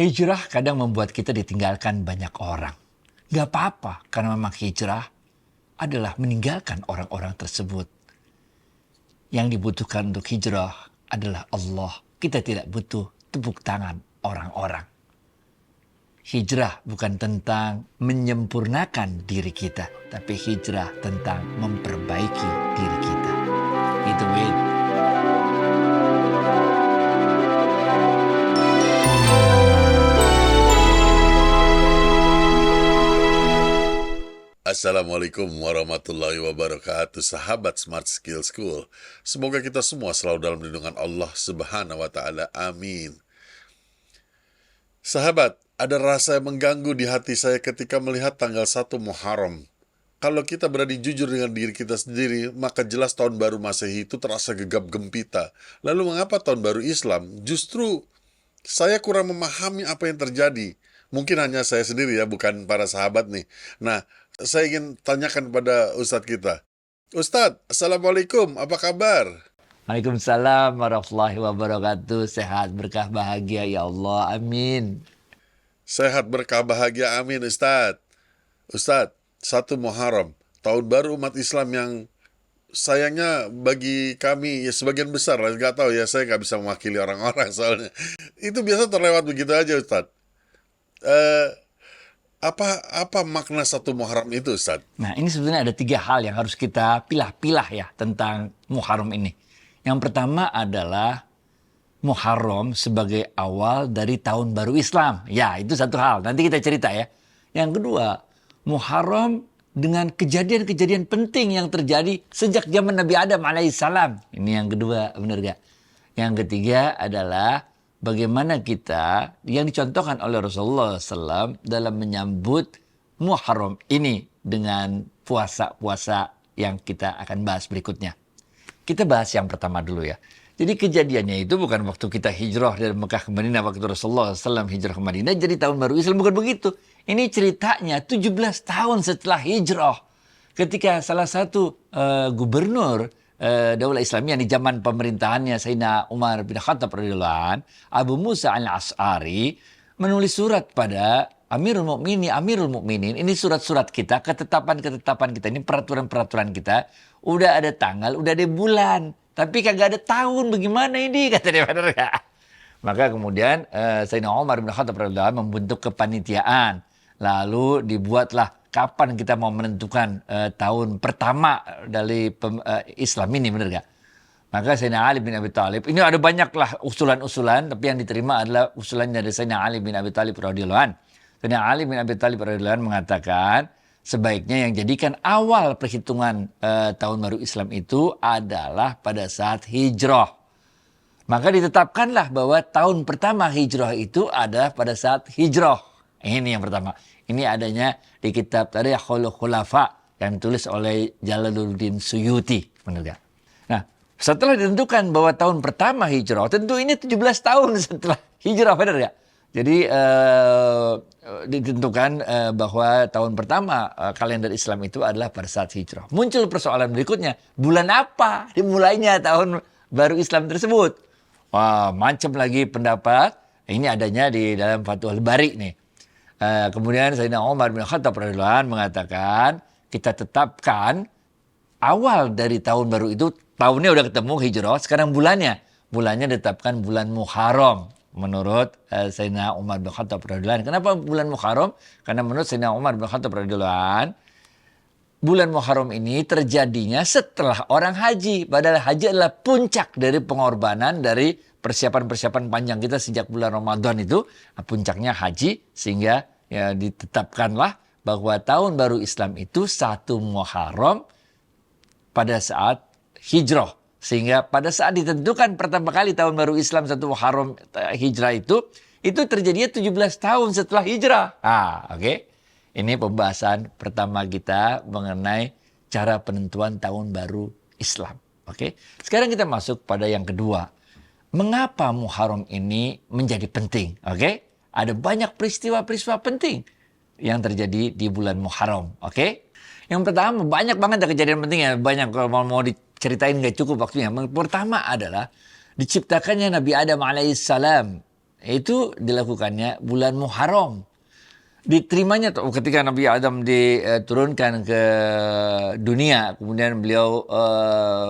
Hijrah kadang membuat kita ditinggalkan banyak orang. Gak apa-apa, karena memang hijrah adalah meninggalkan orang-orang tersebut. Yang dibutuhkan untuk hijrah adalah Allah. Kita tidak butuh tepuk tangan orang-orang. Hijrah bukan tentang menyempurnakan diri kita, tapi hijrah tentang memperbaiki diri kita. Itu Wid. Assalamualaikum warahmatullahi wabarakatuh, sahabat Smart Skill School. Semoga kita semua selalu dalam lindungan Allah Subhanahu wa Ta'ala. Amin. Sahabat, ada rasa yang mengganggu di hati saya ketika melihat tanggal 1 Muharram. Kalau kita berani jujur dengan diri kita sendiri, maka jelas tahun baru Masehi itu terasa gegap gempita. Lalu mengapa tahun baru Islam? Justru saya kurang memahami apa yang terjadi. Mungkin hanya saya sendiri ya, bukan para sahabat nih. Nah, saya ingin tanyakan kepada Ustadz kita. Ustadz, Assalamualaikum, apa kabar? Waalaikumsalam warahmatullahi wabarakatuh. Sehat, berkah, bahagia ya Allah. Amin. Sehat, berkah, bahagia, amin Ustadz. Ustadz, 1 Muharram, tahun baru umat Islam yang sayangnya bagi kami, ya sebagian besar, nggak tahu ya, saya nggak bisa mewakili orang-orang soalnya. Itu biasa terlewat begitu aja Ustadz. Apa makna 1 Muharram itu, Ustaz? Nah, ini sebenarnya ada 3 hal yang harus kita pilah-pilah ya tentang Muharram ini. Yang pertama adalah Muharram sebagai awal dari tahun baru Islam. Ya, itu satu hal. Nanti kita cerita ya. Yang kedua, Muharram dengan kejadian-kejadian penting yang terjadi sejak zaman Nabi Adam alaihissalam. Ini yang kedua, benar gak? Yang ketiga adalah bagaimana kita yang dicontohkan oleh Rasulullah SAW dalam menyambut Muharram ini dengan puasa-puasa yang kita akan bahas berikutnya. Kita bahas yang pertama dulu ya. Jadi kejadiannya itu bukan waktu kita hijrah dari Mekah ke Madinah, waktu Rasulullah SAW hijrah ke Madinah jadi tahun baru Islam, bukan begitu. Ini ceritanya 17 tahun setelah hijrah. Ketika salah satu gubernur Daulah Islamiyah di zaman pemerintahannya Sayyidina Umar bin Khattab radhiyallahu anhu, Abu Musa al-Ash'ari menulis surat pada Amirul Mukminin. Ini surat-surat kita, ketetapan-ketetapan kita, ini peraturan-peraturan kita. Udah ada tanggal, udah ada bulan, tapi kagak ada tahun. Bagaimana ini? Kata dia, benar ya? Maka kemudian Sayyidina Umar bin Khattab radhiyallahu anhu membentuk kepanitiaan. Lalu dibuatlah kapan kita mau menentukan tahun pertama dari Islam ini, benar gak? Maka Sayyidina Ali bin Abi Thalib, ini ada banyaklah usulan-usulan, tapi yang diterima adalah usulannya dari Sayyidina Ali bin Abi Thalib radhiyallahu anhu. Sayyidina Ali bin Abi Thalib radhiyallahu anhu mengatakan, sebaiknya yang jadikan awal perhitungan tahun baru Islam itu adalah pada saat hijrah. Maka ditetapkanlah bahwa tahun pertama hijrah itu adalah pada saat hijrah. Ini yang pertama. Ini adanya di kitab Tarikhul Khulafa yang ditulis oleh Jalaluddin Suyuti. Benar gak? Nah, setelah ditentukan bahwa tahun pertama hijrah, tentu ini 17 tahun setelah hijrah, benar gak? Jadi ditentukan bahwa tahun pertama kalender Islam itu adalah pada saat hijrah. Muncul persoalan berikutnya, bulan apa dimulainya tahun baru Islam tersebut? Wah, macam lagi pendapat. Ini adanya di dalam Fathul Bari nih. Kemudian Sayyidina Umar bin Khattab radhiyallahu anhu mengatakan, kita tetapkan awal dari tahun baru itu, tahunnya udah ketemu hijrah, sekarang bulannya ditetapkan bulan Muharram menurut Sayyidina Umar bin Khattab radhiyallahu anhu. Kenapa bulan Muharram? Karena menurut Sayyidina Umar bin Khattab radhiyallahu anhu, bulan Muharram ini terjadinya setelah orang haji. Padahal haji adalah puncak dari pengorbanan, dari persiapan-persiapan panjang kita sejak bulan Ramadan itu. Puncaknya haji, sehingga ya ditetapkanlah bahwa tahun baru Islam itu 1 Muharram pada saat hijrah. Sehingga pada saat ditentukan pertama kali tahun baru Islam 1 Muharram hijrah itu terjadinya 17 tahun setelah hijrah. Oke. Ini pembahasan pertama kita mengenai cara penentuan tahun baru Islam. Oke. Sekarang kita masuk pada yang kedua. Mengapa Muharram ini menjadi penting? Oke. Ada banyak peristiwa-peristiwa penting yang terjadi di bulan Muharram. Oke. Yang pertama, banyak banget ada kejadian penting ya. Banyak, kalau mau diceritain nggak cukup waktunya. Yang pertama adalah diciptakannya Nabi Adam alaihissalam Itu dilakukannya bulan Muharram. Diterimanya ketika Nabi Adam diturunkan ke dunia, kemudian beliau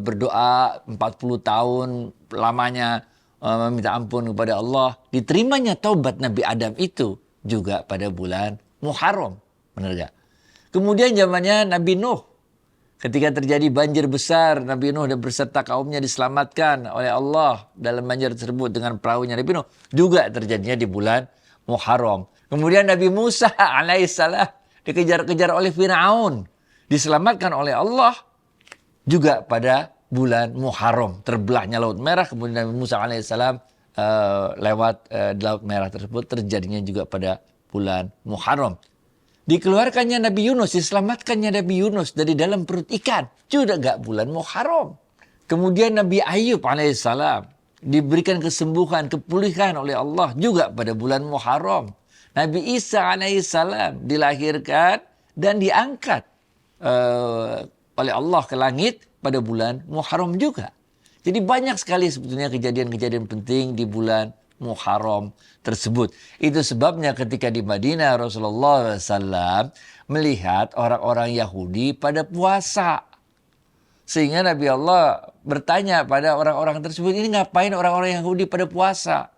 berdoa 40 tahun lamanya meminta ampun kepada Allah. Diterimanya taubat Nabi Adam itu juga pada bulan Muharram. Benar gak? Kemudian zamannya Nabi Nuh. Ketika terjadi banjir besar, Nabi Nuh dan beserta kaumnya diselamatkan oleh Allah dalam banjir tersebut dengan perahunya Nabi Nuh. Juga terjadinya di bulan Muharram. Kemudian Nabi Musa alaihissalam dikejar-kejar oleh Fir'aun. Diselamatkan oleh Allah juga pada bulan Muharram. Terbelahnya Laut Merah, kemudian Nabi Musa alaihissalam lewat di Laut Merah tersebut terjadinya juga pada bulan Muharram. Dikeluarkannya Nabi Yunus, diselamatkannya Nabi Yunus dari dalam perut ikan. Juga gak bulan Muharram. Kemudian Nabi Ayub alaihissalam diberikan kesembuhan, kepulihan oleh Allah juga pada bulan Muharram. Nabi Isa alaihissalam dilahirkan dan diangkat oleh Allah ke langit pada bulan Muharram juga. Jadi banyak sekali sebetulnya kejadian-kejadian penting di bulan Muharram tersebut. Itu sebabnya ketika di Madinah Rasulullah SAW melihat orang-orang Yahudi pada puasa. Sehingga Nabi Allah bertanya pada orang-orang tersebut, ini ngapain orang-orang Yahudi pada puasa?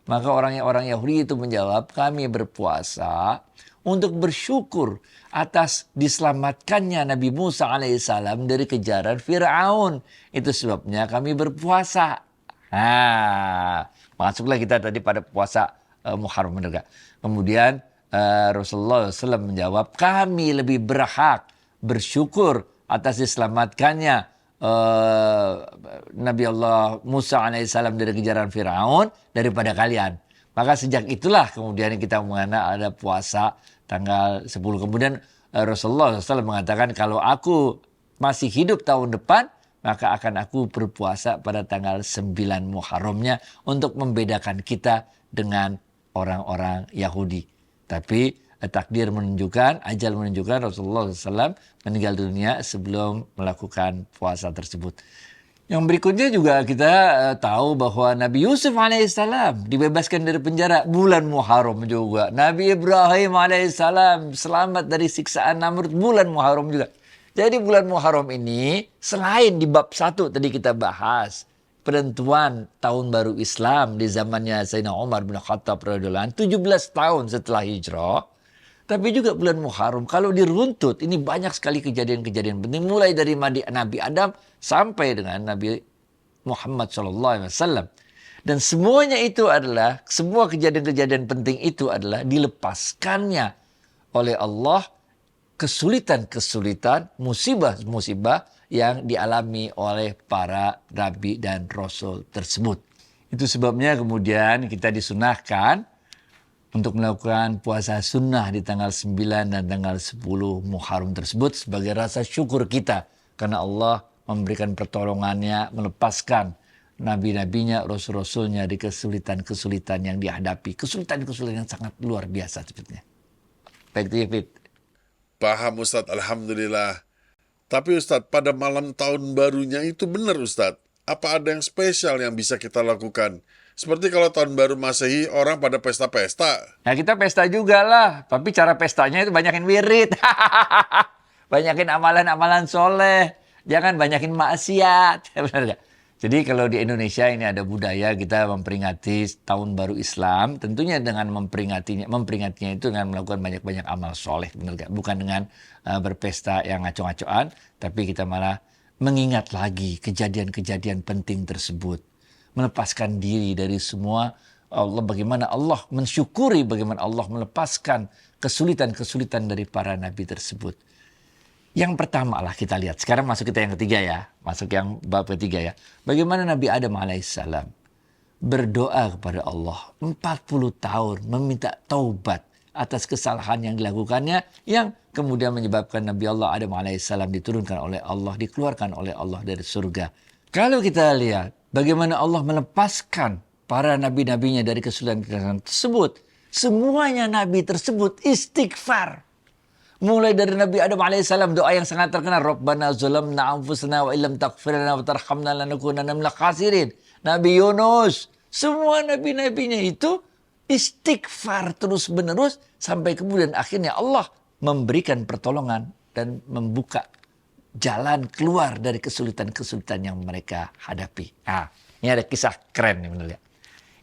Maka orang Yahudi itu menjawab, kami berpuasa untuk bersyukur atas diselamatkannya Nabi Musa alaihissalam dari kejaran Fir'aun. Itu sebabnya kami berpuasa. Masuklah kita tadi pada puasa Muharram. Kemudian Rasulullah SAW menjawab, kami lebih berhak bersyukur atas diselamatkannya Nabi Allah Musa alaihissalam dari kejaran Fir'aun daripada kalian. Maka sejak itulah kemudian kita mengenal ada puasa tanggal 10. Kemudian Rasulullah SAW mengatakan kalau aku masih hidup tahun depan maka akan aku berpuasa pada tanggal 9 Muharramnya untuk membedakan kita dengan orang-orang Yahudi. Tapi takdir menunjukkan, ajal menunjukkan Rasulullah SAW meninggal dunia sebelum melakukan puasa tersebut. Yang berikutnya juga kita tahu bahwa Nabi Yusuf alaihissalam dibebaskan dari penjara bulan Muharram juga. Nabi Ibrahim alaihissalam selamat dari siksaan Namrud bulan Muharram juga. Jadi bulan Muharram ini selain di bab 1 tadi kita bahas penentuan tahun baru Islam di zamannya Sayyidina Umar bin Khattab radhiyallahu anhu 17 tahun setelah hijrah. Tapi juga bulan Muharram, kalau diruntut, ini banyak sekali kejadian-kejadian penting. Mulai dari Nabi Adam sampai dengan Nabi Muhammad SAW. Dan semuanya itu adalah, semua kejadian-kejadian penting itu adalah dilepaskannya oleh Allah kesulitan-kesulitan, musibah-musibah yang dialami oleh para Nabi dan Rasul tersebut. Itu sebabnya kemudian kita disunahkan untuk melakukan puasa sunnah di tanggal 9 dan tanggal 10 Muharram tersebut sebagai rasa syukur kita. Karena Allah memberikan pertolongannya, melepaskan nabi-nabinya, rasul-rasulnya di kesulitan-kesulitan yang dihadapi. Kesulitan-kesulitan yang sangat luar biasa sebetulnya. Baik itu ya, Fit. Paham Ustadz, Alhamdulillah. Tapi Ustadz, pada malam tahun barunya itu benar Ustadz. Apa ada yang spesial yang bisa kita lakukan? Seperti kalau tahun baru Masehi orang pada pesta-pesta. Nah kita pesta juga lah, tapi cara pestanya itu banyakin wirid. Banyakin amalan-amalan soleh. Jangan banyakin maksiat. Benar gak? Jadi kalau di Indonesia ini ada budaya kita memperingati tahun baru Islam. Tentunya dengan memperingatnya itu dengan melakukan banyak-banyak amal soleh. Benar gak? Bukan dengan berpesta yang ngaco-ngacoan. Tapi kita malah mengingat lagi kejadian-kejadian penting tersebut. Melepaskan diri dari semua Allah, bagaimana Allah mensyukuri bagaimana Allah melepaskan kesulitan-kesulitan dari para nabi tersebut. Yang pertama lah kita lihat. Sekarang masuk kita yang ketiga ya. Masuk yang bab ketiga ya. Bagaimana Nabi Adam alaihissalam berdoa kepada Allah 40 tahun meminta taubat atas kesalahan yang dilakukannya yang kemudian menyebabkan Nabi Allah Adam alaihissalam diturunkan oleh Allah, dikeluarkan oleh Allah dari surga. Kalau kita lihat bagaimana Allah melepaskan para nabi-nabinya dari kesulitan tersebut. Semuanya nabi tersebut istighfar. Mulai dari Nabi Adam alaihissalam doa yang sangat terkenal. Rabbana zalamna anfusana wa illam taghfir lana wa tarhamna lanakunanna minal khasirin. Nabi Yunus. Semua nabi-nabinya itu istighfar terus-menerus sampai kemudian akhirnya Allah memberikan pertolongan dan membuka jalan keluar dari kesulitan-kesulitan yang mereka hadapi. Nah, ini ada kisah keren nih benar ya.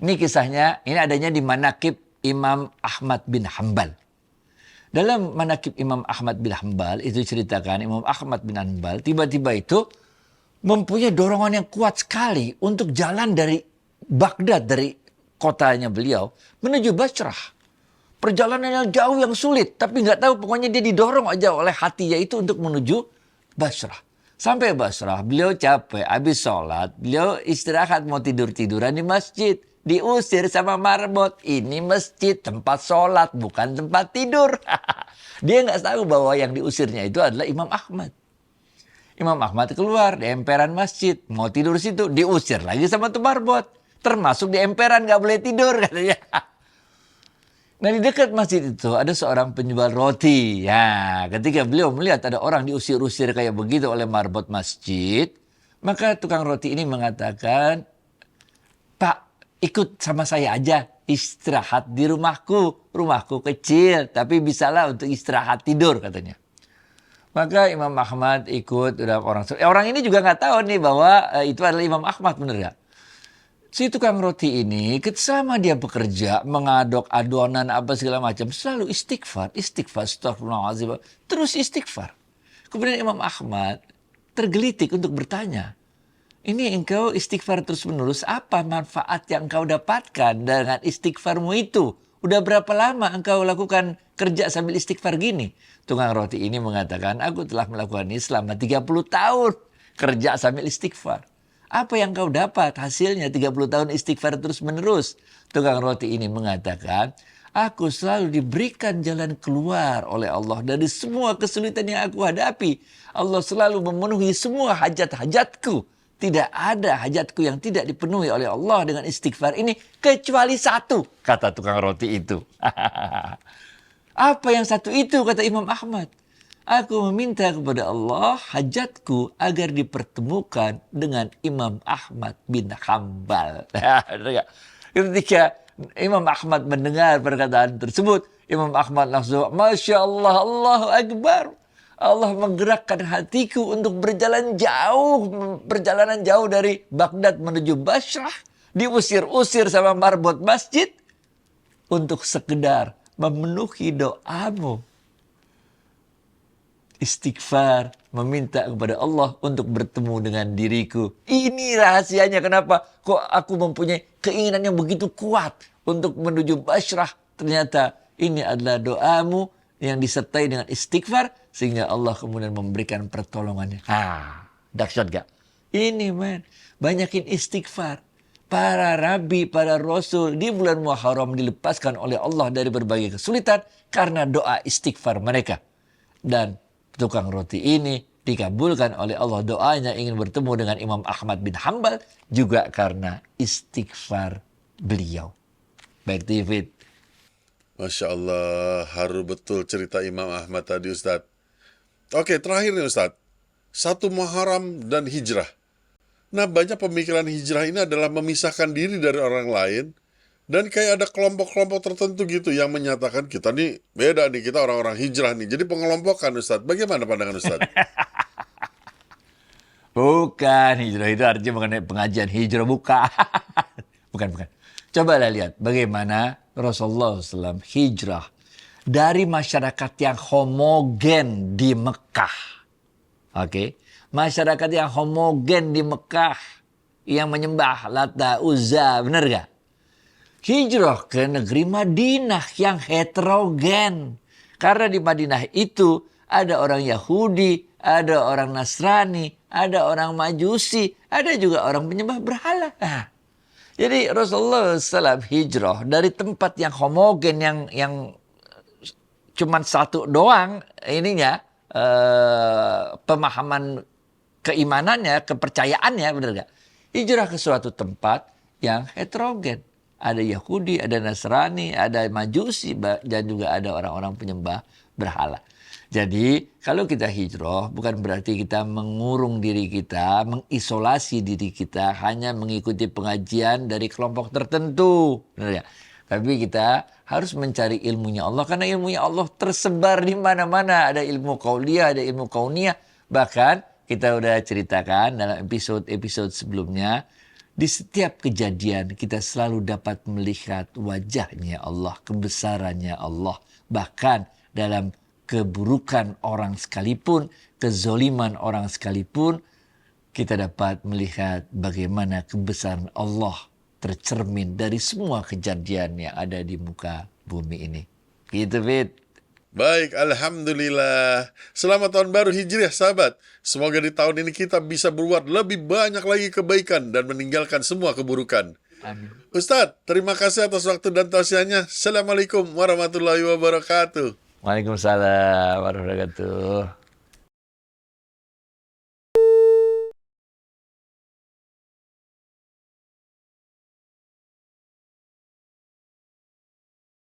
Ini kisahnya, ini adanya di Manaqib Imam Ahmad bin Hanbal. Dalam Manaqib Imam Ahmad bin Hanbal itu ceritakan Imam Ahmad bin Hanbal tiba-tiba itu mempunyai dorongan yang kuat sekali untuk jalan dari Baghdad, dari kotanya beliau menuju Basrah. Perjalanan yang jauh yang sulit, tapi nggak tahu pokoknya dia didorong aja oleh hatinya itu untuk menuju Basrah. Sampai Basrah, beliau capek, habis sholat, beliau istirahat mau tidur-tiduran di masjid. Diusir sama marbot, ini masjid tempat sholat bukan tempat tidur. Dia nggak tahu bahwa yang diusirnya itu adalah Imam Ahmad. Imam Ahmad keluar di emperan masjid, mau tidur situ, diusir lagi sama tuh marbot. Termasuk di emperan nggak boleh tidur katanya. Nah di dekat masjid itu ada seorang penjual roti. Ya, ketika beliau melihat ada orang diusir-usir kayak begitu oleh marbot masjid, maka tukang roti ini mengatakan, "Pak, ikut sama saya aja istirahat di rumahku. Rumahku kecil, tapi bisalah untuk istirahat tidur," katanya. Maka Imam Ahmad ikut, orang ini juga nggak tahu nih bahwa itu adalah Imam Ahmad, bener gak? Si tukang roti ini selama dia bekerja, mengaduk adonan apa segala macam, selalu istighfar, astagfirullahaladzim, terus istighfar. Kemudian Imam Ahmad tergelitik untuk bertanya, ini engkau istighfar terus menerus, apa manfaat yang engkau dapatkan dengan istighfarmu itu? Udah berapa lama engkau lakukan kerja sambil istighfar gini? Tukang roti ini mengatakan, aku telah melakukan ini selama 30 tahun kerja sambil istighfar. Apa yang kau dapat hasilnya 30 tahun istighfar terus menerus? Tukang roti ini mengatakan, aku selalu diberikan jalan keluar oleh Allah dari semua kesulitan yang aku hadapi. Allah selalu memenuhi semua hajat-hajatku. Tidak ada hajatku yang tidak dipenuhi oleh Allah dengan istighfar ini kecuali satu, kata tukang roti itu. Apa yang satu itu, kata Imam Ahmad? Aku meminta kepada Allah hajatku agar dipertemukan dengan Imam Ahmad bin Hanbal. Ketika Imam Ahmad mendengar perkataan tersebut, Imam Ahmad langsung, Masya Allah, Allahu Akbar. Allah menggerakkan hatiku untuk berjalan jauh, perjalanan jauh dari Baghdad menuju Basrah, diusir-usir sama marbot masjid untuk sekedar memenuhi doamu. Istighfar, meminta kepada Allah untuk bertemu dengan diriku. Ini rahasianya kenapa kok aku mempunyai keinginan yang begitu kuat untuk menuju Basrah. Ternyata ini adalah doamu yang disertai dengan istighfar, sehingga Allah kemudian memberikan pertolongannya. Dahsyat gak? Ini banyakin istighfar. Para rabi, para rasul di bulan Muharram dilepaskan oleh Allah dari berbagai kesulitan karena doa istighfar mereka. Dan tukang roti ini dikabulkan oleh Allah doanya ingin bertemu dengan Imam Ahmad bin Hanbal juga karena istighfar beliau. Baik, David. Masya Allah, haru betul cerita Imam Ahmad tadi, Ustadz. Oke, terakhir nih Ustadz. 1 Muharram dan hijrah. Nah, banyak pemikiran hijrah ini adalah memisahkan diri dari orang lain. Dan kayak ada kelompok-kelompok tertentu gitu yang menyatakan kita nih beda nih, kita orang-orang hijrah nih. Jadi pengelompokan, Ustadz. Bagaimana pandangan Ustadz? Bukan, hijrah itu artinya mengenai pengajian hijrah, bukan. Bukan. Cobalah lihat bagaimana Rasulullah SAW hijrah dari masyarakat yang homogen di Mekah. Oke, masyarakat yang homogen di Mekah yang menyembah Lata, Uzza, benar gak? Hijrah ke negeri Madinah yang heterogen. Karena di Madinah itu ada orang Yahudi, ada orang Nasrani, ada orang Majusi, ada juga orang penyembah berhala. Jadi Rasulullah SAW hijrah dari tempat yang homogen, yang cuman satu doang ininya, pemahaman keimanannya, kepercayaannya, benar gak? Hijrah ke suatu tempat yang heterogen. Ada Yahudi, ada Nasrani, ada Majusi, dan juga ada orang-orang penyembah berhala. Jadi kalau kita hijrah bukan berarti kita mengurung diri kita, mengisolasi diri kita, hanya mengikuti pengajian dari kelompok tertentu. Benar ya? Tapi kita harus mencari ilmunya Allah, karena ilmunya Allah tersebar di mana-mana. Ada ilmu qauliyah, ada ilmu kauniyah. Bahkan kita udah ceritakan dalam episode-episode sebelumnya, di setiap kejadian kita selalu dapat melihat wajahnya Allah, kebesarannya Allah. Bahkan dalam keburukan orang sekalipun, kezoliman orang sekalipun, kita dapat melihat bagaimana kebesaran Allah tercermin dari semua kejadian yang ada di muka bumi ini. Gitu, Fit. Baik, Alhamdulillah. Selamat tahun baru Hijriah, sahabat. Semoga di tahun ini kita bisa berbuat lebih banyak lagi kebaikan dan meninggalkan semua keburukan. Amin. Ustadz, terima kasih atas waktu dan tausiahnya. Assalamualaikum warahmatullahi wabarakatuh. Waalaikumsalam warahmatullahi wabarakatuh.